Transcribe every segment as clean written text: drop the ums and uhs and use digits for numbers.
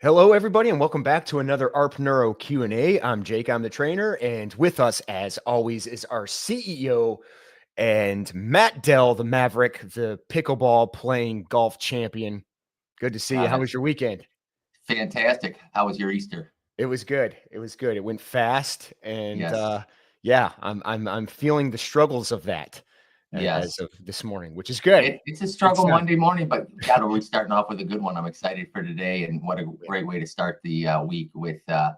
Hello, everybody, and welcome back to another ARP Neuro Q&A. I'm Jake, I'm the trainer, and with us, as always, is our CEO and Matt Dell, the Maverick, the pickleball playing golf champion. Good to see you. How was your weekend? Fantastic. How was your Easter? It was good. It was good. It went fast, and Yes. yeah, I'm feeling the struggles of that as Yes. of this morning, which is good. It's a Good struggle stuff. Monday morning, but got to starting off with a good one. I'm excited for today, and what a great way to start the week with. Why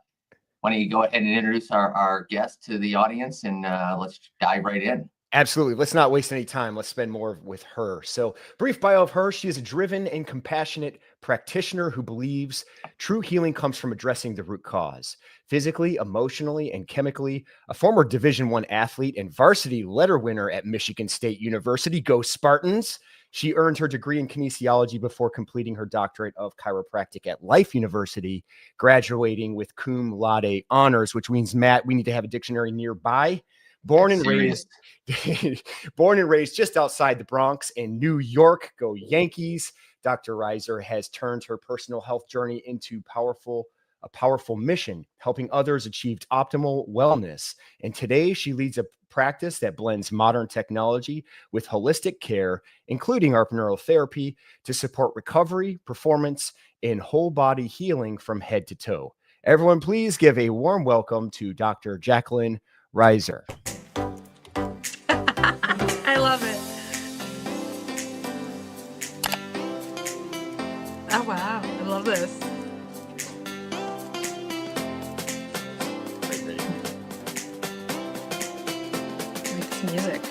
don't you go ahead and introduce our guest to the audience, and let's dive right in. Absolutely. Let's not waste any time. Let's spend more with her. So, brief bio of her. She is a driven and compassionate practitioner who believes true healing comes from addressing the root cause, physically, emotionally, and chemically. A former Division I athlete and varsity letter winner at Michigan State University, go Spartans. She earned her degree in kinesiology before completing her doctorate of chiropractic at Life University, graduating with cum laude honors, which means, Matt, we need to have a dictionary nearby. Born and raised just outside the Bronx in New York, go Yankees. Dr. Reiser has turned her personal health journey into a powerful mission, helping others achieve optimal wellness. And today she leads a practice that blends modern technology with holistic care, including ARP neurotherapy, to support recovery, performance, and whole body healing from head to toe. Everyone, please give a warm welcome to Dr. Jacqueline Reiser. I love it. Oh, wow. I love this. Makes music.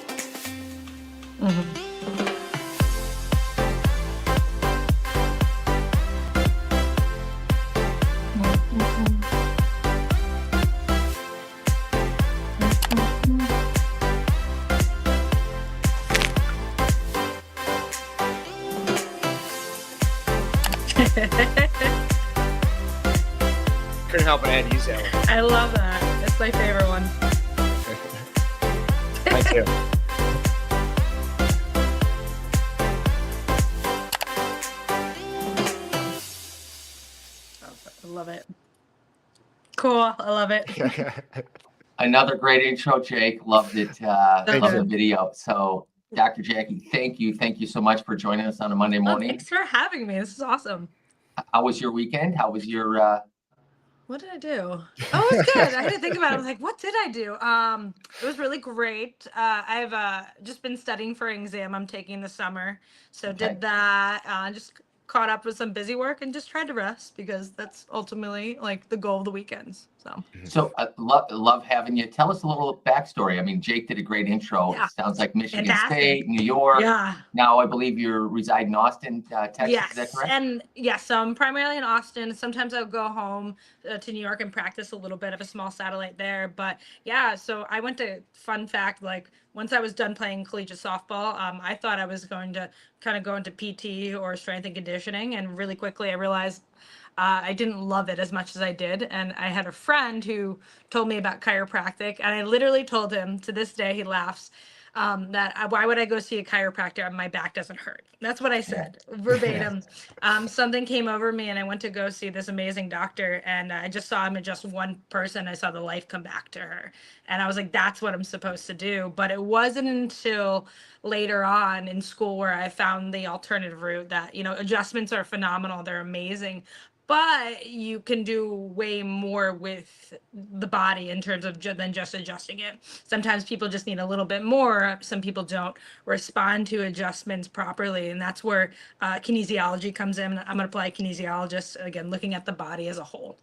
Couldn't help but add use that one. I love that. It's my favorite one. Mine too. I love it. Cool. I love it. Another great intro, Jake. Loved it. Love the video. So, Dr. Jackie, thank you so much for joining us on a Monday morning. Thanks for having me. This is awesome. How was your weekend? How was your? What did I do? Oh, it was good. I had to think about it. I was like, what did I do? It was really great. I've just been studying for an exam I'm taking this summer. So did that, just caught up with some busy work and just tried to rest because that's ultimately like the goal of the weekends. So I love having you. Tell us a little backstory. I mean, Jake did a great intro. Yeah. It sounds like Michigan Fantastic. State, New York. Yeah. Now I believe you reside in Austin, Texas. Yes. Is that correct? And yes, so I'm primarily in Austin. Sometimes I'll go home to New York and practice a little bit of a small satellite there. But yeah, so I went to, fun fact, like once I was done playing collegiate softball, I thought I was going to kind of go into PT or strength and conditioning. And really quickly, I realized I didn't love it as much as I did. And I had a friend who told me about chiropractic. And I literally told him, to this day, he laughs, that why would I go see a chiropractor? My back doesn't hurt. That's what I said, verbatim. Something came over me and I went to go see this amazing doctor, and I just saw him in just one person. I saw the life come back to her. And I was like, that's what I'm supposed to do. But it wasn't until later on in school where I found the alternative route that, adjustments are phenomenal. They're amazing. But you can do way more with the body in terms of than just adjusting it. Sometimes people just need a little bit more. Some people don't respond to adjustments properly. And that's where kinesiology comes in. I'm an applied kinesiologist, again, looking at the body as a whole,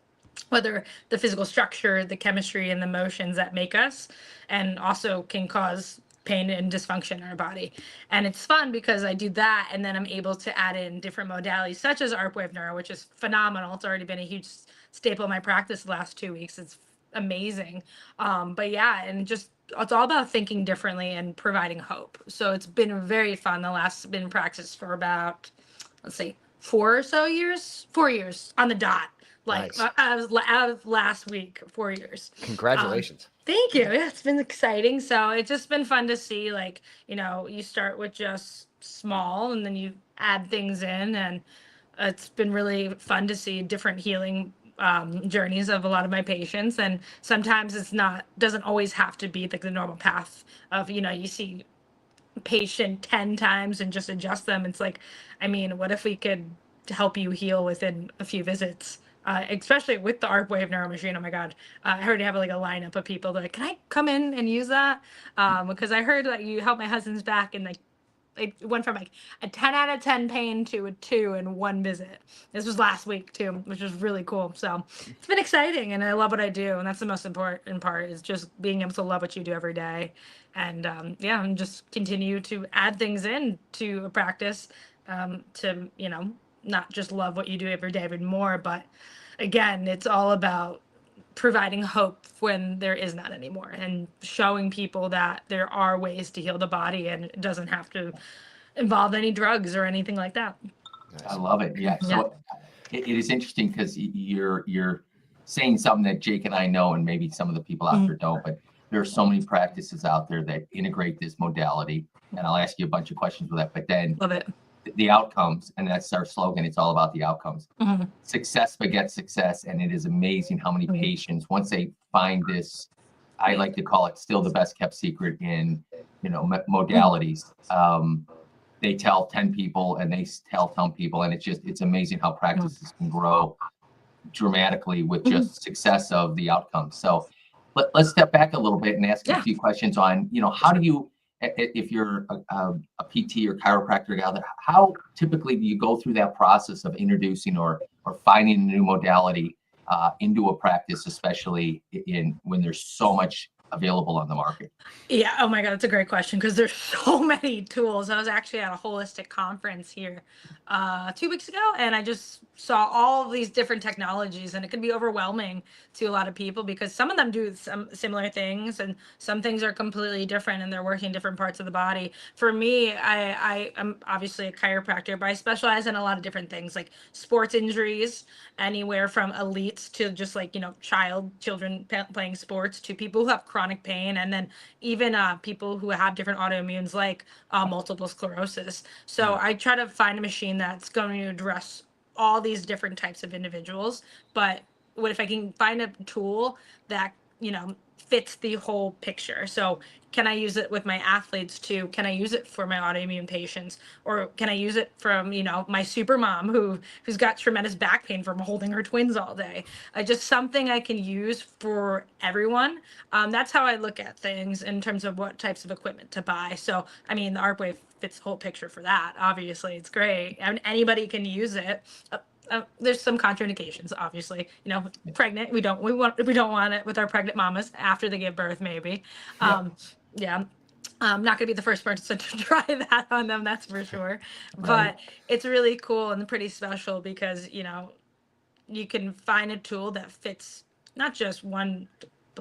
whether the physical structure, the chemistry, and the motions that make us, and also can cause pain and dysfunction in our body. And it's fun because I do that, and then I'm able to add in different modalities such as ARP Wave Neuro, which is phenomenal. It's already been a huge staple of my practice the last 2 weeks. It's amazing. But yeah, and just it's all about thinking differently and providing hope. So it's been very fun. Been in practice for about, let's see, 4 years on the dot. Like Nice. I was last week, 4 years. Congratulations. Thank you. Yeah, it's been exciting. So it's just been fun to see, like, you start with just small and then you add things in, and it's been really fun to see different healing journeys of a lot of my patients. And sometimes doesn't always have to be like the normal path of, you see patient 10 times and just adjust them. It's like, I mean, what if we could help you heal within a few visits? Especially with the ARP Wave Neuro Machine. Oh my God. I already have like a lineup of people that are like, can I come in and use that? Because I heard that you helped my husband's back, and like it went from like a 10 out of 10 pain to a 2 in one visit. This was last week too, which was really cool. So it's been exciting, and I love what I do. And that's the most important part, is just being able to love what you do every day. And and just continue to add things in to a practice, to, not just love what you do every day even more, but again, it's all about providing hope when there is not anymore, and showing people that there are ways to heal the body, and it doesn't have to involve any drugs or anything like that. I love it. Yeah. So it is interesting because you're saying something that Jake and I know, and maybe some of the people out there don't, but there are so many practices out there that integrate this modality. And I'll ask you a bunch of questions with that, but then Love it. The outcomes, and that's our slogan. It's all about the outcomes. Success begets success. And it is amazing how many patients, once they find this, I like to call it still the best kept secret in, modalities. They tell 10 people, and they tell 10 people, and it's amazing how practices can grow dramatically with just success of the outcomes. So let's step back a little bit and ask a few questions on, how do you, if you're a PT or chiropractor out there, how typically do you go through that process of introducing or finding a new modality into a practice, especially when there's so much available on the market? Yeah. Oh my God, that's a great question, because there's so many tools. I was actually at a holistic conference here 2 weeks ago, and I just saw all of these different technologies, and it can be overwhelming to a lot of people, because some of them do some similar things, and some things are completely different, and they're working different parts of the body. For me, I am obviously a chiropractor, but I specialize in a lot of different things, like sports injuries, anywhere from elites to just like, children playing sports, to people who have chronic pain, and then even people who have different autoimmunes, like multiple sclerosis. So I try to find a machine that's going to address all these different types of individuals. But what if I can find a tool that, fits the whole picture? So can I use it with my athletes too? Can I use it for my autoimmune patients? Or can I use it from, my super mom who's got tremendous back pain from holding her twins all day? Just something I can use for everyone. That's how I look at things in terms of what types of equipment to buy. So, I mean, the ARPWave fits the whole picture for that. Obviously, it's great. And anybody can use it. There's some contraindications, obviously. Pregnant, we don't want it with our pregnant mamas after they give birth, maybe. I'm not going to be the first person to try that on them, that's for sure. But it's really cool and pretty special, because you can find a tool that fits not just one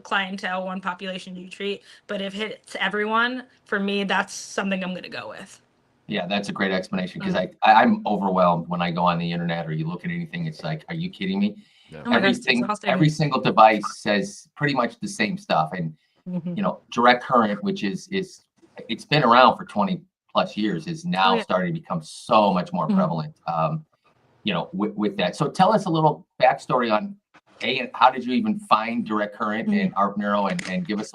clientele, one population you treat, but if it hits everyone. For me, that's something I'm going to go with. Yeah, that's a great explanation, because I'm overwhelmed when I go on the internet or you look at anything. It's like, are you kidding me? No. Oh my God, Every single device says pretty much the same stuff. And direct current, which is it's been around for 20 plus years, is now starting to become so much more prevalent. With that. So tell us a little backstory on how did you even find direct current and ARP Neuro, and give us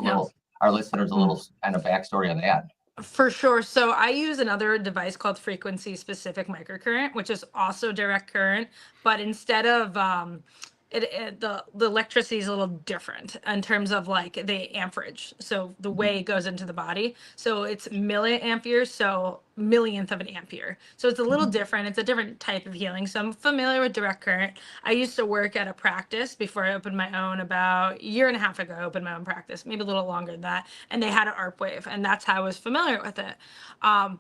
our listeners a little kind of backstory on that. For sure. So I use another device called frequency specific microcurrent, which is also direct current, but instead of the electricity is a little different in terms of like the amperage. So the way it goes into the body. So it's milliamperes, so millionth of an ampere. So it's a little different. It's a different type of healing. So I'm familiar with direct current. I used to work at a practice before I opened my own. About a year and a half ago, I opened my own practice, maybe a little longer than that. And they had an ARP wave, and that's how I was familiar with it. I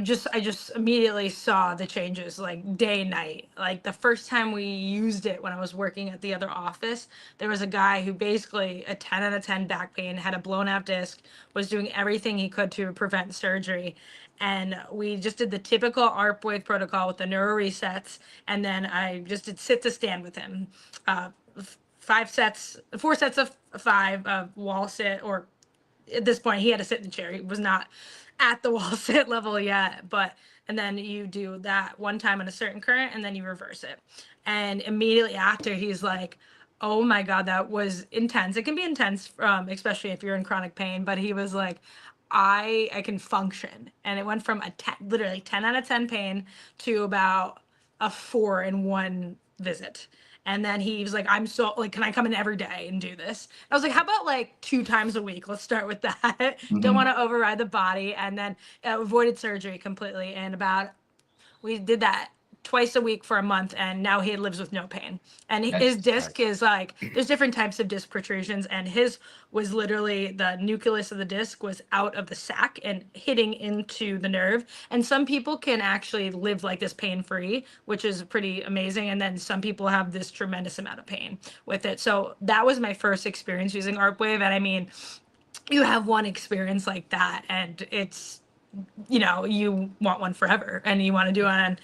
just immediately saw the changes, like day and night. Like the first time we used it when I was working at the other office, there was a guy who basically a 10 out of 10 back pain, had a blown out disc, was doing everything he could to prevent surgery. And we just did the typical ARP wave protocol with the neuro resets. And then I just did sit to stand with him. 4 sets of 5 wall sit, or at this point he had to sit in the chair. He was not at the wall sit level yet, but and then you do that one time on a certain current, and then you reverse it. And immediately after, he's like, oh my God, that was intense. It can be intense, especially if you're in chronic pain, but he was like, I can function. And it went from a 10, literally 10 out of 10 pain to about a 4 in one visit. And then he was like, I'm so like, can I come in every day and do this? I was like, how about like 2 times a week? Let's start with that. Don't want to override the body. And then avoided surgery completely. And we did that twice a week for a month, and now he lives with no pain. And his disc is like, there's different types of disc protrusions, and his was literally the nucleus of the disc was out of the sac and hitting into the nerve. And some people can actually live like this pain-free, which is pretty amazing. And then some people have this tremendous amount of pain with it. So that was my first experience using ARP Wave. And I mean, you have one experience like that, and it's, you want one forever, and you want to do it on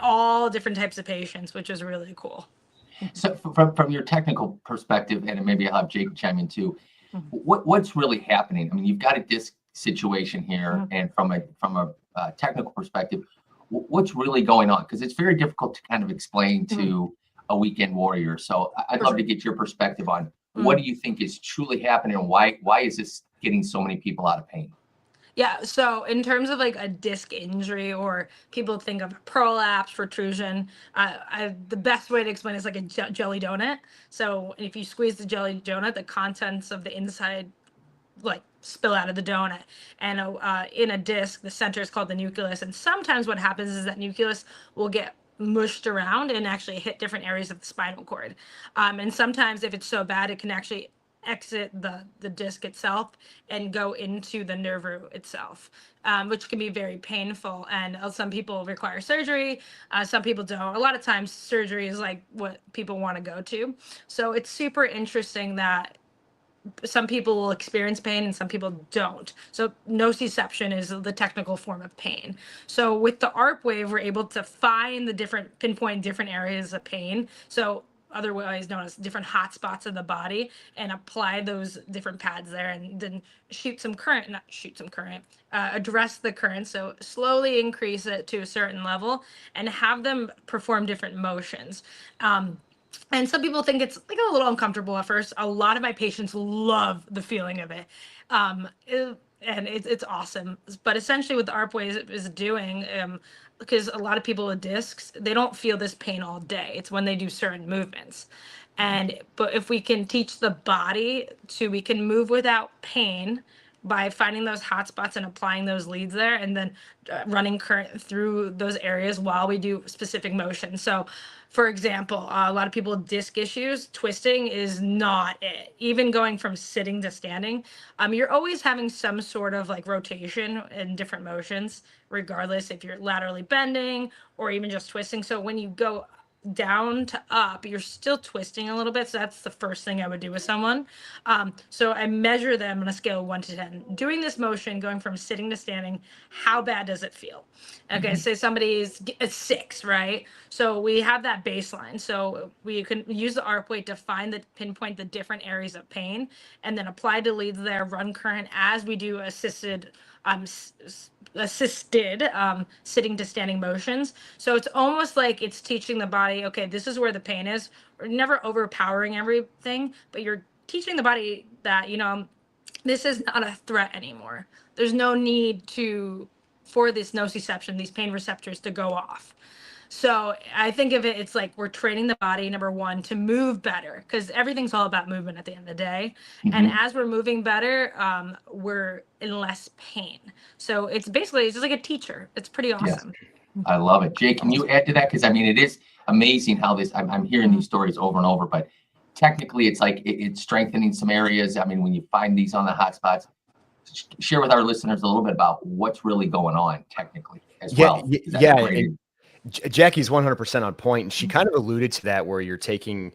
all different types of patients, which is really cool. So from your technical perspective, and maybe I'll have Jake chime in too, what's really happening? I mean, you've got a disc situation here, and from a technical perspective, what's really going on? Because it's very difficult to kind of explain to a weekend warrior. So I'd love to get your perspective on what do you think is truly happening, and why is this getting so many people out of pain? Yeah, so in terms of like a disc injury, or people think of prolapse, protrusion, the best way to explain it is like a jelly donut. So if you squeeze the jelly donut, the contents of the inside like spill out of the donut. And in a disc, the center is called the nucleus. And sometimes what happens is that nucleus will get mushed around and actually hit different areas of the spinal cord. And sometimes if it's so bad, it can actually exit the disc itself and go into the nerve root itself, which can be very painful. And some people require surgery, some people don't. A lot of times surgery is like what people want to go to. So it's super interesting that some people will experience pain and some people don't. So nociception is the technical form of pain. So with the ARP Wave, we're able to find pinpoint different areas of pain. So otherwise known as different hot spots of the body, and apply those different pads there, and then address the current. So slowly increase it to a certain level and have them perform different motions. And some people think it's like a little uncomfortable at first. A lot of my patients love the feeling of it. And it's awesome. But essentially what the ARP Wave is doing, because a lot of people with discs, they don't feel this pain all day. It's when they do certain movements. But if we can teach the body we can move without pain by finding those hot spots and applying those leads there, and then running current through those areas while we do specific motions. So for example, a lot of people with disc issues, twisting is not it. Even going from sitting to standing, you're always having some sort of like rotation in different motions, regardless if you're laterally bending or even just twisting. So when you go down to up, you're still twisting a little bit. So that's the first thing I would do with someone. So I measure them on a scale of 1 to 10. Doing this motion, going from sitting to standing, how bad does it feel? Okay, say somebody's a 6, right? So we have that baseline. So we can use the ARP Wave to pinpoint the different areas of pain, and then apply the leads there, run current as we do assisted sitting to standing motions. So it's almost like it's teaching the body, okay, this is where the pain is. We're never overpowering everything, but you're teaching the body that, this is not a threat anymore. There's no need for this nociception, these pain receptors to go off. So I think of it, it's like we're training the body, number one, to move better, because everything's all about movement at the end of the day. And as we're moving better, we're in less pain. So it's just like a teacher. It's pretty awesome. Yes. I love it. Jake, can you add to that? Because I mean, it is amazing how I'm hearing these stories over and over, but technically it's like it's strengthening some areas. I mean, when you find these on the hot spots, share with our listeners a little bit about what's really going on technically as well. Jackie's 100% on point, and she kind of alluded to that, where you're taking,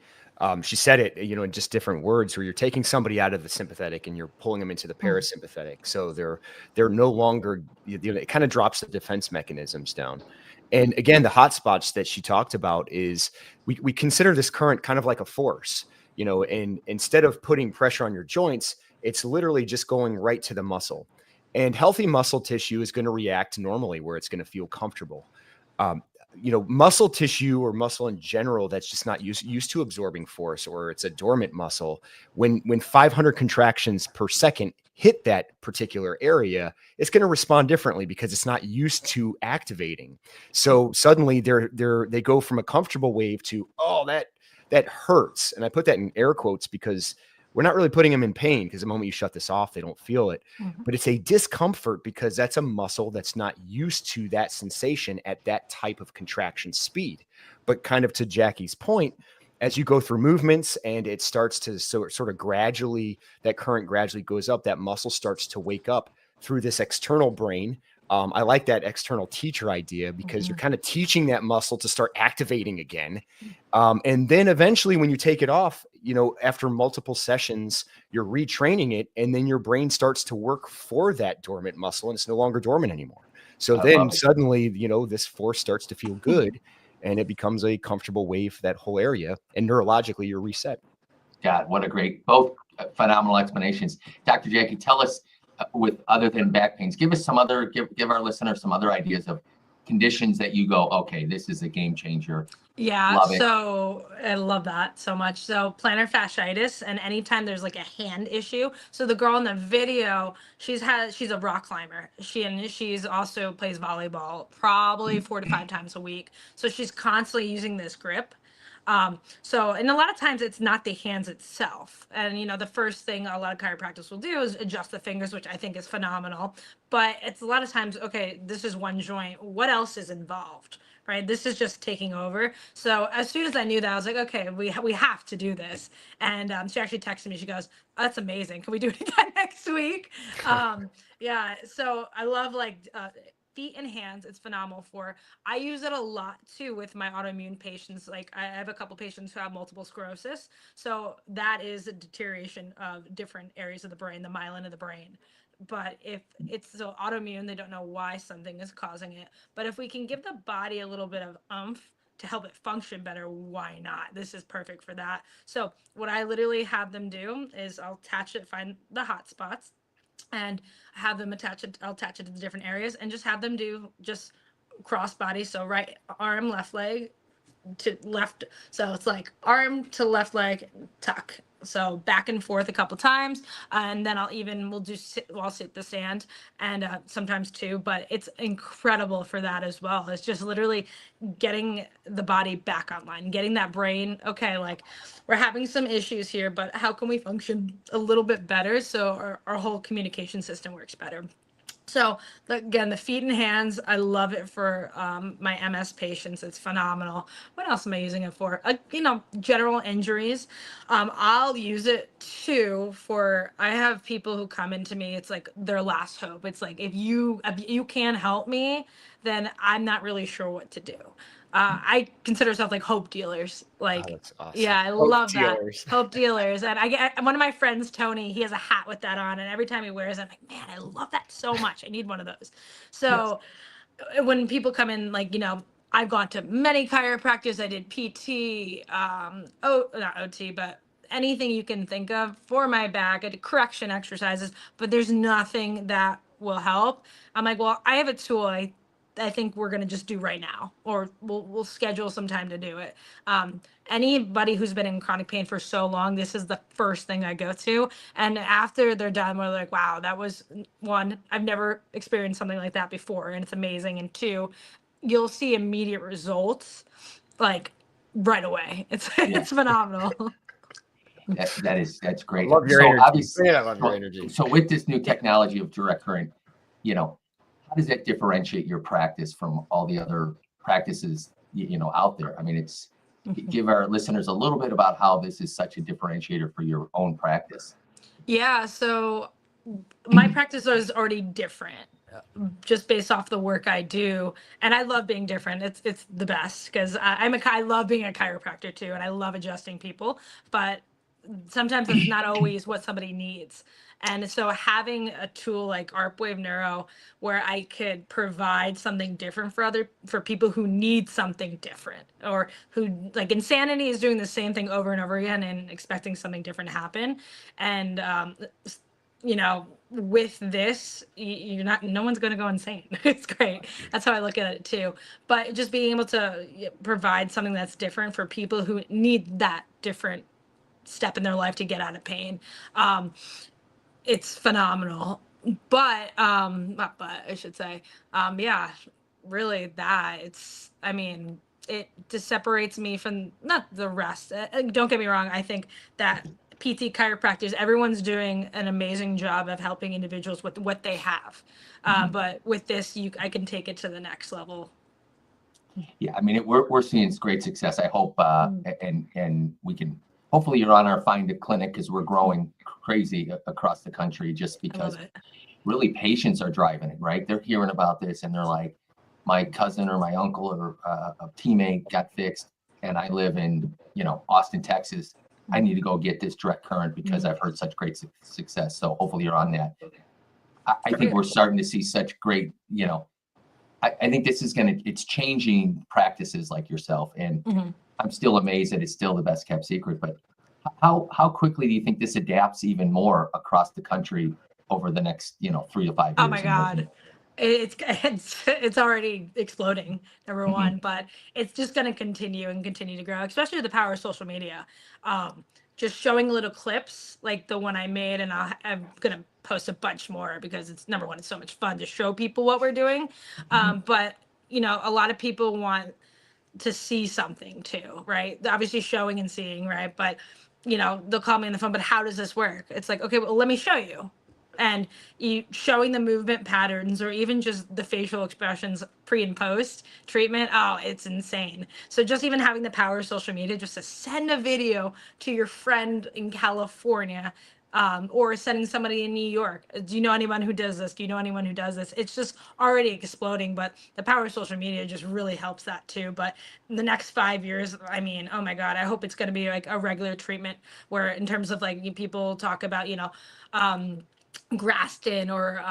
she said it, in just different words, where you're taking somebody out of the sympathetic and you're pulling them into the parasympathetic. So they're no longer, it kind of drops the defense mechanisms down. And again, the hot spots that she talked about is we consider this current kind of like a force, and instead of putting pressure on your joints, it's literally just going right to the muscle. And healthy muscle tissue is going to react normally where it's going to feel comfortable. Muscle tissue or muscle in general that's just not used to absorbing force, or it's a dormant muscle, when 500 contractions per second hit that particular area, it's going to respond differently because it's not used to activating. So suddenly they go from a comfortable wave to, oh, that hurts. And I put that in air quotes because we're not really putting them in pain, because the moment you shut this off, they don't feel it. Mhm. But it's a discomfort because that's a muscle that's not used to that sensation at that type of contraction speed. But kind of to Jackie's point, as you go through movements and it starts to sort of gradually, that current gradually goes up, that muscle starts to wake up through this external brain. I like that external teacher idea because you're kind of teaching that muscle to start activating again. And then eventually when you take it off, after multiple sessions, you're retraining it, and then your brain starts to work for that dormant muscle, and it's no longer dormant anymore. So then suddenly, this force starts to feel good, and it becomes a comfortable wave for that whole area. And neurologically, you're reset. God, what a great, both phenomenal explanations. Dr. Jackie, tell us, with other than back pains, give us some other, give our listeners some other ideas of conditions that you go, okay, this is a game changer. Yeah, Love it. so I love that so much. So plantar fasciitis, and anytime there's like a hand issue. So the girl in the video, she's a rock climber. She's also plays volleyball probably 4 to 5 times a week. So she's constantly using this grip. And a lot of times it's not the hands itself. And the first thing a lot of chiropractors will do is adjust the fingers, which I think is phenomenal. But it's a lot of times, okay, this is one joint. What else is involved? Right? This is just taking over. So as soon as I knew that, I was like, okay, we have to do this. And she actually texted me. She goes, oh, "That's amazing. Can we do it again next week?" Yeah. So I love feet and hands. It's phenomenal for. I use it a lot too with my autoimmune patients. Like I have a couple patients who have multiple sclerosis. So that is a deterioration of different areas of the brain, the myelin of the brain. But if it's so autoimmune, they don't know why something is causing it. But if we can give the body a little bit of oomph to help it function better, why not? This is perfect for that. So what I literally have them do is I'll attach it, find the hot spots, and have them attach it. I'll attach it to the different areas and just have them do just cross body. So right arm, left leg to left. So it's like arm to left leg, tuck. So back and forth a couple times, and then I'll sit the stand, and sometimes two. But it's incredible for that as well. It's just literally getting the body back online, getting that brain. Okay, like we're having some issues here, but how can we function a little bit better so our whole communication system works better? So again, the feet and hands, I love it for my MS patients. It's phenomenal. What else am I using it for? General injuries. I'll use it too for. I have people who come into me. It's like their last hope. It's like if you can help me, then I'm not really sure what to do. I consider myself like hope dealers. Like, that's awesome. yeah, I Hope love dealers. that. Hope dealers. And I get one of my friends, Tony, he has a hat with that on. And every time he wears it, I'm like, man, I love that so much. I need one of those. So when people come in, I've gone to many chiropractors. I did PT, not OT, but anything you can think of for my back. I did correction exercises, but there's nothing that will help. I'm like, well, I have a tool. I think we're gonna just do right now, or we'll schedule some time to do it. Anybody who's been in chronic pain for so long, this is the first thing I go to. And after they're done, we're like, wow, that was one, I've never experienced something like that before, and it's amazing. And two, you'll see immediate results like right away. It's phenomenal. That's great. I love your So energy. obviously, Man, I love your energy. So with this new technology of direct current, how does that differentiate your practice from all the other practices, out there? I mean, give our listeners a little bit about how this is such a differentiator for your own practice. Yeah, so my practice is already different just based off the work I do, and I love being different. It's the best because I love being a chiropractor too, and I love adjusting people, but sometimes it's not always what somebody needs. And so having a tool like ARPWave Neuro where I could provide something different for people who need something different, or who like Insanity is doing the same thing over and over again and expecting something different to happen. And you know, with this, you're not, no one's going to go insane. It's great. That's how I look at it too. But just being able to provide something that's different for people who need that different step in their life to get out of pain. It's phenomenal. But not but I should say, yeah, really that it's, I mean, it just separates me from not the rest. Don't get me wrong, I think that PT chiropractors, everyone's doing an amazing job of helping individuals with what they have. But with this, I can take it to the next level. Yeah, I mean, we're seeing great success. I hope, and we can, hopefully you're on our Find a Clinic, because we're growing crazy across the country, just because really patients are driving it, right? They're hearing about this and they're like, my cousin or my uncle or a teammate got fixed, and I live in, Austin, Texas. I need to go get this direct current because I've heard such great success. So hopefully you're on that. I think we're starting to see such great, I think this is it's changing practices like yourself. And I'm still amazed that it's still the best kept secret. But how quickly do you think this adapts even more across the country over the next, 3 to 5 years? Oh my God. It's already exploding, number one, but it's just going to continue and continue to grow, especially with the power of social media. Just showing little clips like the one I made, and I'm going to post a bunch more because it's, number one, it's so much fun to show people what we're doing. But, a lot of people want to see something too, right? Obviously showing and seeing, right? But, they'll call me on the phone, but how does this work? It's like, okay, well, let me show you. And you showing the movement patterns or even just the facial expressions pre and post treatment, oh, it's insane. So just even having the power of social media, just to send a video to your friend in California, or sending somebody in New York. Do you know anyone who does this? Do you know anyone who does this? It's just already exploding, but the power of social media just really helps that too. But in the next 5 years, I mean, oh my God, I hope it's going to be like a regular treatment where, in terms of like, people talk about, Graston or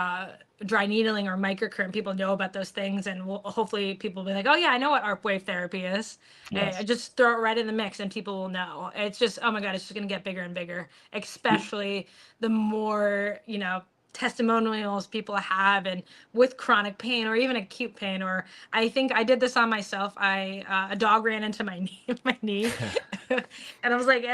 dry needling or microcurrent, people know about those things, and hopefully people will be like, oh yeah, I know what ARP wave therapy is. Yes. Just throw it right in the mix and people will know. It's just, oh my God, it's just going to get bigger and bigger, especially the more, testimonials people have, and with chronic pain or even acute pain. Or I think I did this on myself. A dog ran into my knee and I was like,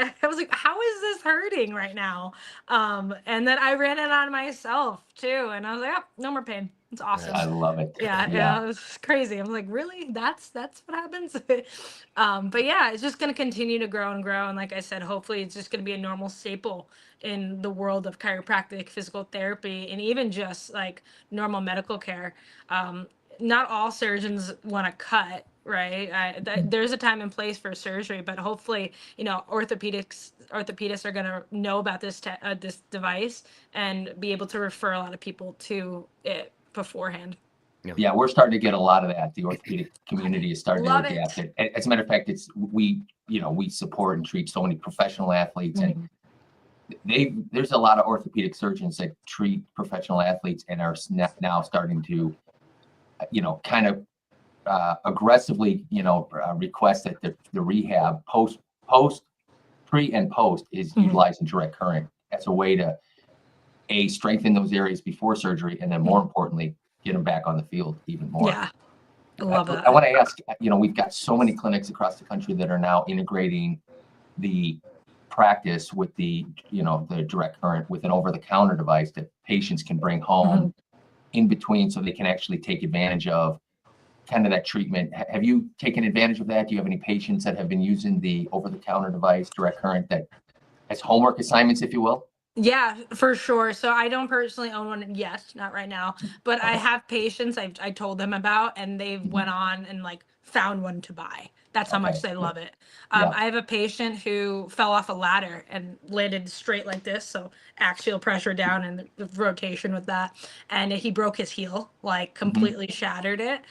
how is this hurting right now? And then I ran it on myself too, and I was like, oh, no more pain. It's awesome. I love it. Yeah, it was crazy. I'm like, really? That's what happens. But yeah, it's just going to continue to grow and grow. And like I said, hopefully it's just going to be a normal staple in the world of chiropractic, physical therapy, and even just like normal medical care. Not all surgeons want to cut, right? There's a time and place for surgery, but hopefully, orthopedists are going to know about this device and be able to refer a lot of people to it beforehand. Yeah, we're starting to get a lot of that. The orthopedic community is starting to adapt it. As a matter of fact, we support and treat so many professional athletes, and there's a lot of orthopedic surgeons that treat professional athletes and are now starting to, kind of aggressively, request that the rehab pre and post is utilizing direct current as a way to strengthen those areas before surgery, and then more importantly, get them back on the field even more. Yeah, I love that. I want to ask, we've got so many clinics across the country that are now integrating the practice with the direct current with an over-the-counter device that patients can bring home in between, so they can actually take advantage of kind of that treatment. Have you taken advantage of that? Do you have any patients that have been using the over-the-counter device, direct current, that as homework assignments, if you will? Yeah, for sure. So I don't personally own one yet, not right now, but I have patients I told them about, and they've went on and like found one to buy. That's how much they love it. I have a patient who fell off a ladder and landed straight like this, so axial pressure down and the rotation with that, and he broke his heel, like completely shattered it.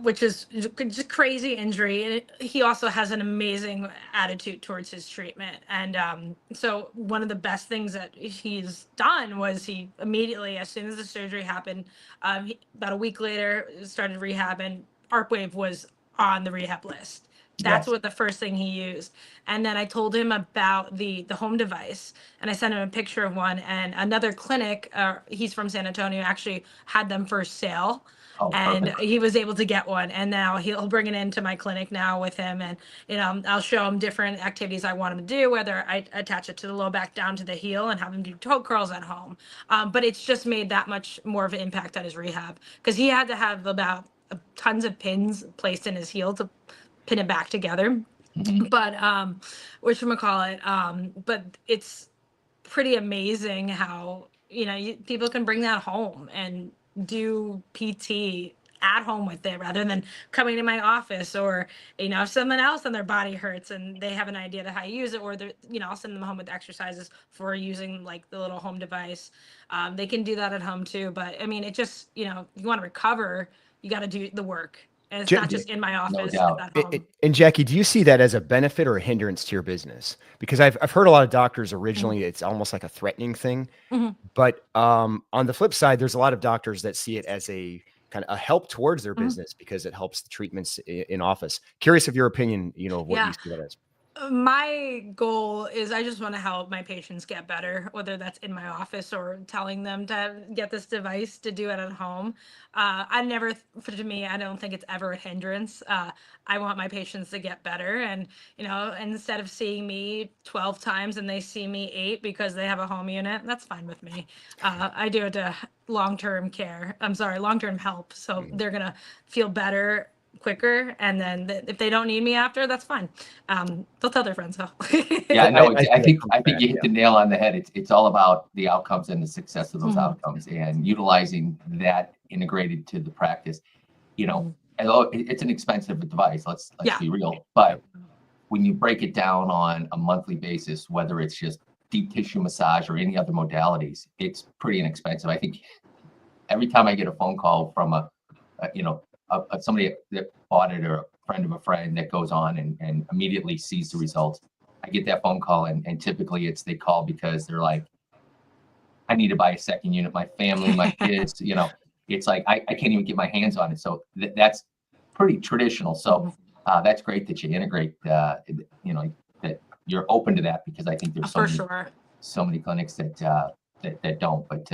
Which is just a crazy injury. And he also has an amazing attitude towards his treatment. And so one of the best things that he's done was he immediately, as soon as the surgery happened, about a week later, started rehab, and ARP Wave was on the rehab list. That's Yes. what the first thing he used. And then I told him about the home device, and I sent him a picture of one. And another clinic, he's from San Antonio, actually had them for sale. Oh, And perfect. he was able to get one, and now he'll bring it into my clinic now with him, and I'll show him different activities I want him to do, whether I attach it to the low back down to the heel and have him do toe curls at home. But it's just made that much more of an impact on his rehab, because he had to have about tons of pins placed in his heel to pin it back together. Mhm. But whatchamacallit, but it's pretty amazing how people can bring that home and do PT at home with it, rather than coming to my office, or if someone else on their body hurts and they have an idea to how to use it, or they're I'll send them home with exercises for using like the little home device. They can do that at home too, but I mean, it just if you want to recover, you got to do the work, and it's Ja- not just in my No office, it's doubt. at home. And Jackie, do you see that as a benefit or a hindrance to your business? Because I've heard a lot of doctors originally, it's almost like a threatening thing. Mhm. But on the flip side, there's a lot of doctors that see it as a kind of a help towards their Mhm. business because it helps the treatments in office. Curious of your opinion, of what you Yeah. see that as. My goal is I just want to help my patients get better, whether that's in my office or telling them to get this device to do it at home. To me, I don't think it's ever a hindrance. I want my patients to get better. And, instead of seeing me 12 times and they see me 8 because they have a home unit, that's fine with me. I do it to long-term help. So they're going to feel better quicker, and then if they don't need me after, that's fine. They'll tell their friends though. Yeah, no, I see I that think comes I think back, you hit yeah. the nail on the head. It's all about the outcomes and the success of those Mhm. outcomes, and utilizing that integrated to the practice. Mhm. And it's an expensive device. Let's Yeah. be real. But when you break it down on a monthly basis, whether it's just deep tissue massage or any other modalities, it's pretty inexpensive. I think every time I get a phone call from somebody that bought it, or a friend of a friend that goes on and immediately sees the results, I get that phone call, and typically they call because they're like, I need to buy a second unit. My family, my kids, it's like I can't even get my hands on it. So that's pretty traditional. So that's great that you integrate, that you're open to that, because I think there's For sure. so many clinics that don't. But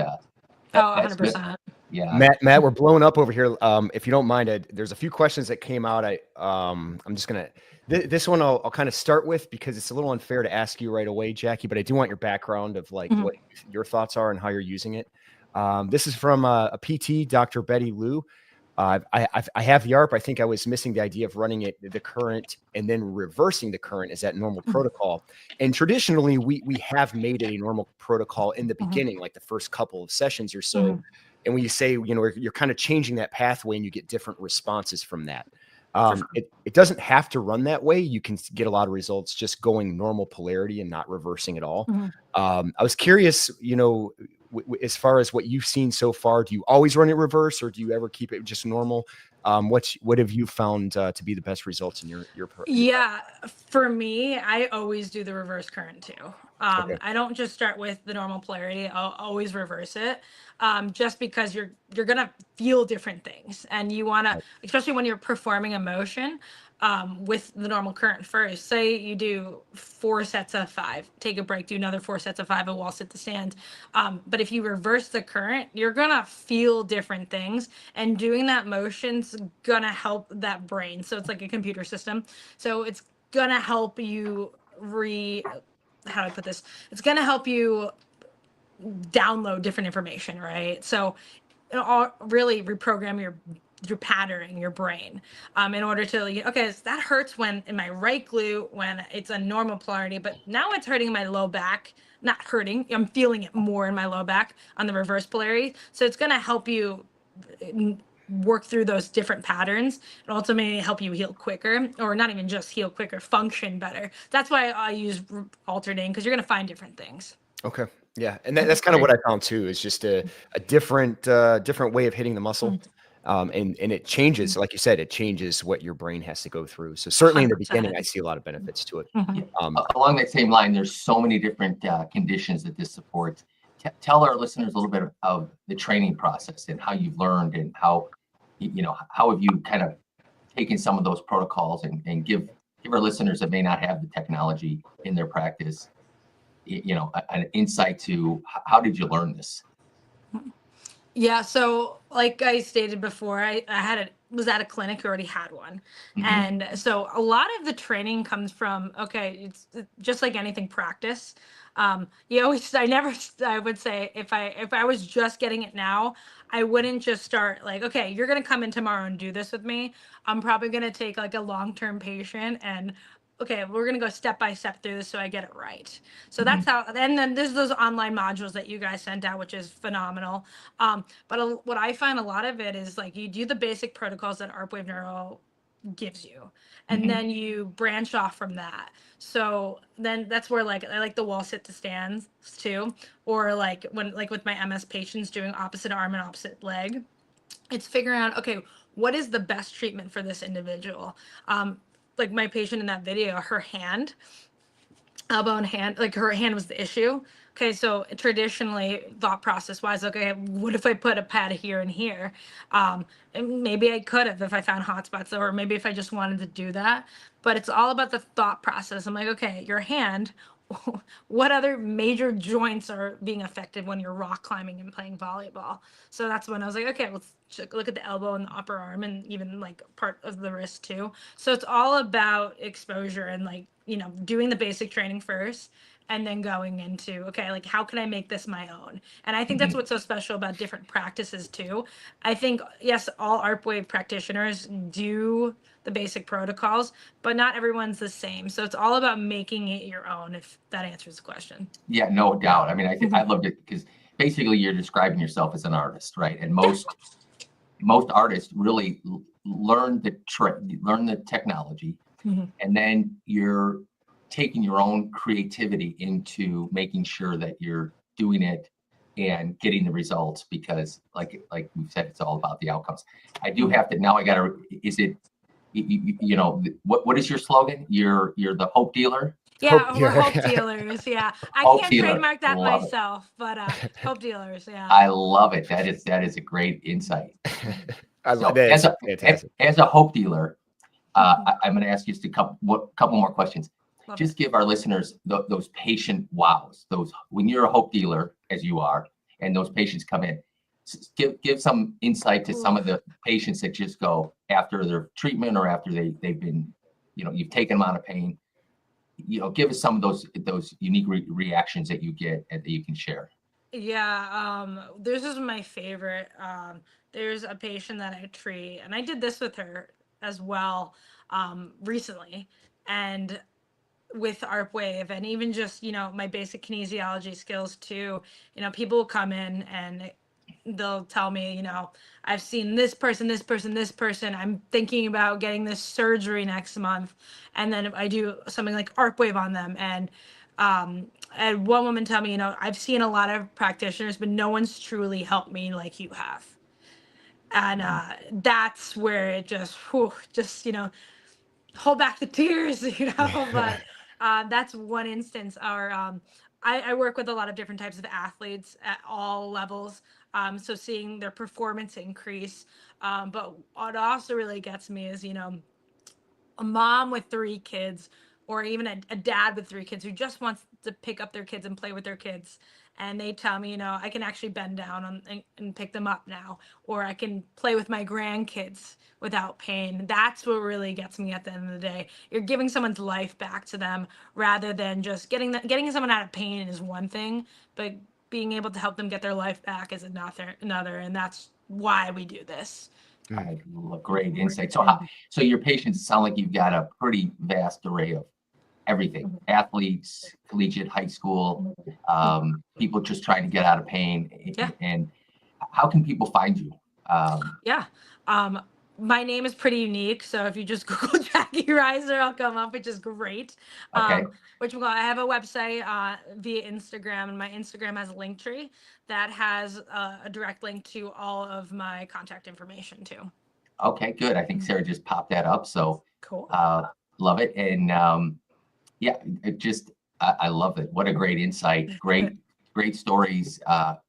Oh, that's good. 100%. Yeah. Matt, we're blowing up over here. If you don't mind, there's a few questions that came out. I'm just gonna this one I'll kind of start with, because it's a little unfair to ask you right away, Jackie. But I do want your background of like what your thoughts are and how you're using it. This is from a PT, Dr. Betty Lou. I have the ARP. I think I was missing the idea of running the current and then reversing the current. Is that normal protocol? And traditionally, we have made it a normal protocol in the beginning, like the first couple of sessions or so. And when you say, you're kind of changing that pathway and you get different responses from that. It doesn't have to run that way. You can get a lot of results just going normal polarity and not reversing at all. I was curious, as far as what you've seen so far, do you always run it reverse, or do you ever keep it just normal? What have you found to be the best results in your Yeah, for me, I always do the reverse current too. Okay. I don't just start with the normal polarity. I'll always reverse it, just because you're gonna feel different things, and you wanna, especially when you're performing a motion, with the normal current first. Say you do 4 sets of 5, take a break, do another 4 sets of 5, a wall sit to stand. But if you reverse the current, you're gonna feel different things, and doing that motion's gonna help that brain. So it's like a computer system. So it's gonna help you how do I put this? It's gonna help you download different information, right? So it'll really reprogram your patterning your brain, in order to okay, that hurts when in my right glute when it's a normal polarity, but now it's hurting my low back. Not hurting, I'm feeling it more in my low back on the reverse polarity. So it's going to help you work through those different patterns and ultimately help you heal quicker, or not even just heal quicker, function better. That's why I use alternating, because you're going to find different things. Okay. Yeah. And that's kind of what I found too, is just a different way of hitting the muscle. And it changes, like you said, it changes what your brain has to go through. So certainly in the 100%. beginning, I see a lot of benefits to it. Along that same line, there's so many different conditions that this supports. Tell our listeners a little bit of the training process and how you've learned, and how have you kind of taken some of those protocols and give give our listeners that may not have the technology in their practice, an insight to how did you learn this? Yeah, so like I stated before, was at a clinic who already had one. Mhm. And so a lot of the training comes from, okay, it's just like anything, practice. You always, I would say if I was just getting it now, I wouldn't just start like, okay, you're going to come in tomorrow and do this with me. I'm probably going to take like a long-term patient and okay, we're going to go step by step through this so I get it right. So that's how, and then there's those online modules that you guys sent out, which is phenomenal. But what I find a lot of it is like you do the basic protocols that ARPWave Neuro gives you, and then you branch off from that. So then that's where like I like the wall sit to stands too, or like when like with my MS patients doing opposite arm and opposite leg, it's figuring out okay, what is the best treatment for this individual. Like my patient in that video, her hand, elbow and hand, like her hand was the issue. Okay, so traditionally, thought process wise, okay, what if I put a pad here and here? And maybe I could have if I found hotspots, or maybe if I just wanted to do that. But it's all about the thought process. I'm like, okay, your hand, what other major joints are being affected when you're rock climbing and playing volleyball? So that's when I was like, okay, let's look at the elbow and the upper arm and even like part of the wrist too. So it's all about exposure and like, doing the basic training first and then going into, okay, like how can I make this my own? And I think that's what's so special about different practices too. I think, yes, all ARPWave practitioners do the basic protocols, but not everyone's the same. So it's all about making it your own, if that answers the question. Yeah, no doubt. I mean, I loved it because basically you're describing yourself as an artist, right? And most artists really learn the technology, and then you're taking your own creativity into making sure that you're doing it and getting the results, because like we've said, it's all about the outcomes. I do have to now. Is it? What is your slogan? You're the hope dealer. Yeah, we're hope dealers. Yeah, I Hope can't dealer. trademark that Love it. myself, but hope dealers. Yeah. I love it. That is a great insight. So, That is fantastic. As a hope dealer, I'm going to ask you just a couple more questions. Love Just give our listeners those patient wows. Those when you're a hope dealer, as you are, and those patients come in, give some insight to some of the patients that just go after their treatment or after they've been, you've taken them out of pain. Give us some of those unique reactions that you get and that you can share. Yeah, this is my favorite. There's a patient that I treat, and I did this with her as well recently, and with ARPWave, and even just my basic kinesiology skills too. People will come in and they'll tell me, I've seen this person, this person, this person. I'm thinking about getting this surgery next month, and then I do something like ARPWave on them, and one woman tell me, I've seen a lot of practitioners, but no one's truly helped me like you have. And that's where it just hold back the tears, but that's one instance. I work with a lot of different types of athletes at all levels. So seeing their performance increase. But what also really gets me is, a mom with 3 kids, or even a dad with 3 kids who just wants to pick up their kids and play with their kids. And they tell me, I can actually bend down and pick them up now, or I can play with my grandkids without pain. That's what really gets me at the end of the day. You're giving someone's life back to them rather than just getting someone out of pain is one thing, but being able to help them get their life back is another. And that's why we do this. Great insight. So your patients sound like you've got a pretty vast array of everything: athletes, collegiate, high school, people just trying to get out of pain. Yeah. And how can people find you? My name is pretty unique, so if you just Google Jackie Reiser, I'll come up, which is great. Okay. I have a website via Instagram, and my Instagram has a link tree that has a direct link to all of my contact information too. Okay, good. I think Sarah just popped that up. So cool. Love it. And I love it. What a great insight. Great stories.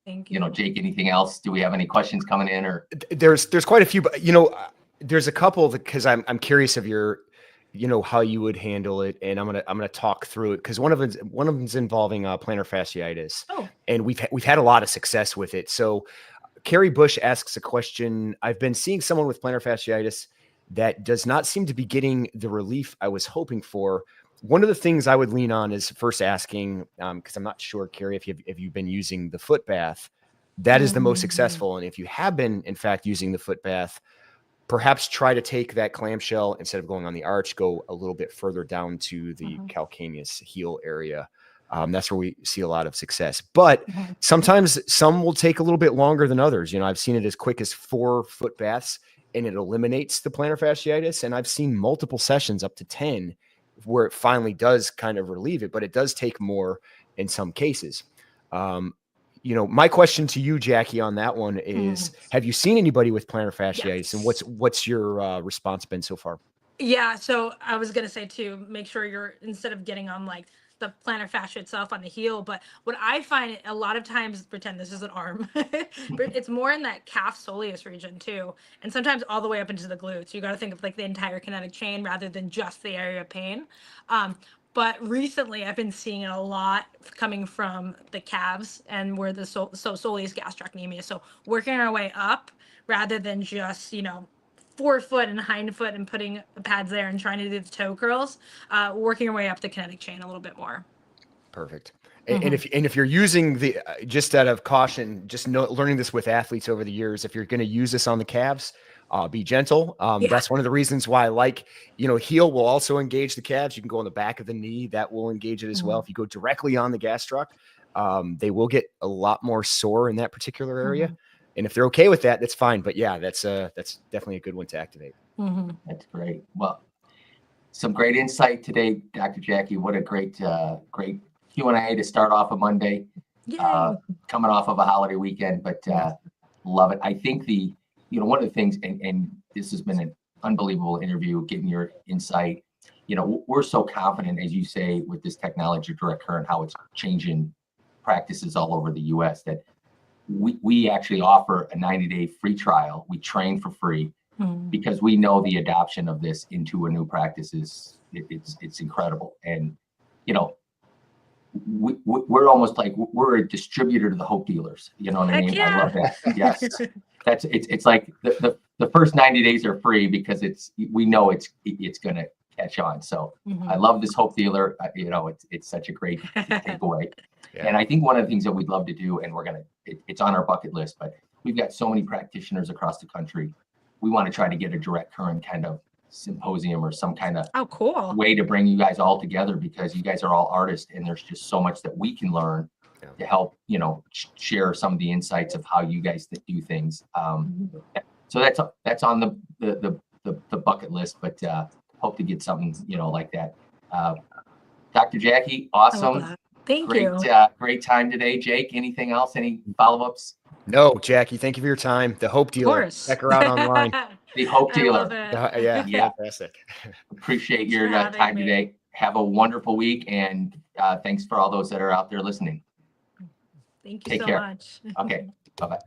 Thank you. Jake, anything else? Do we have any questions coming in? Or There's quite a few, but there's a couple because I'm curious of your how you would handle it, and I'm gonna talk through it because one of them's involving plantar fasciitis, Oh. and we've had a lot of success with it. So Carrie Bush asks a question. I've been seeing someone with plantar fasciitis that does not seem to be getting the relief I was hoping for. One of the things I would lean on is first asking, because I'm not sure, Carrie, if you've been using the foot bath. That is the most successful. And if you have been, in fact, using the foot bath, perhaps try to take that clamshell, instead of going on the arch, go a little bit further down to the calcaneus heel area. That's where we see a lot of success. But sometimes some will take a little bit longer than others. I've seen it as quick as 4 foot baths and it eliminates the plantar fasciitis. And I've seen multiple sessions up to 10 where it finally does kind of relieve it, but it does take more in some cases. My question to you, Jackie, on that one is, have you seen anybody with plantar fasciitis, and what's your response been so far? Yeah, so I was gonna say too, make sure you're, instead of getting on like the plantar fascia itself on the heel, but what I find a lot of times, pretend this is an arm, but it's more in that calf soleus region too, and sometimes all the way up into the glutes. You got to think of like the entire kinetic chain rather than just the area of pain. But recently I've been seeing it a lot coming from the calves and where the soleus gastrocnemius. So working our way up rather than just, forefoot and hind foot and putting the pads there and trying to do the toe curls, working our way up the kinetic chain a little bit more. Perfect. And if you're using the, just out of caution, just learning this with athletes over the years, if you're going to use this on the calves, be gentle. That's one of the reasons why I like, heel will also engage the calves. You can go on the back of the knee, that will engage it as well. If you go directly on the gastroc, they will get a lot more sore in that particular area. And if they're okay with that, that's fine. But yeah, that's definitely a good one to activate. That's great. Well, some great insight today, Dr. Jackie. What a great Q&A to start off a Monday, coming off of a holiday weekend, but love it. I think one of the things, and this has been an unbelievable interview, getting your insight. We're so confident, as you say, with this technology, direct current, how it's changing practices all over the U.S., that we actually offer a 90-day free trial. We train for free because we know the adoption of this into a new practice it's incredible. And, we're almost like we're a distributor to the hope dealers. You know what I mean? Yeah. I love that. Yes. It's like the first 90 days are free because we know it's going to catch on. So I love this hope dealer. It's such a great takeaway. And I think one of the things that we'd love to do, and it's on our bucket list, but we've got so many practitioners across the country. We want to try to get a direct current kind of symposium or some kind of way to bring you guys all together, because you guys are all artists and there's just so much that we can learn to help, share some of the insights of how you guys do things. So that's on the bucket list, but hope to get something, like that. Dr. Jackie, awesome. Thank you. Great time today. Jake, anything else? Any follow-ups? No, Jackie, thank you for your time. The Hope Dealer. Check her out online. The Hope Dealer. Yeah, fantastic. Appreciate your time today. Have a wonderful week, and thanks for all those that are out there listening. Thank you so much. Okay, bye-bye.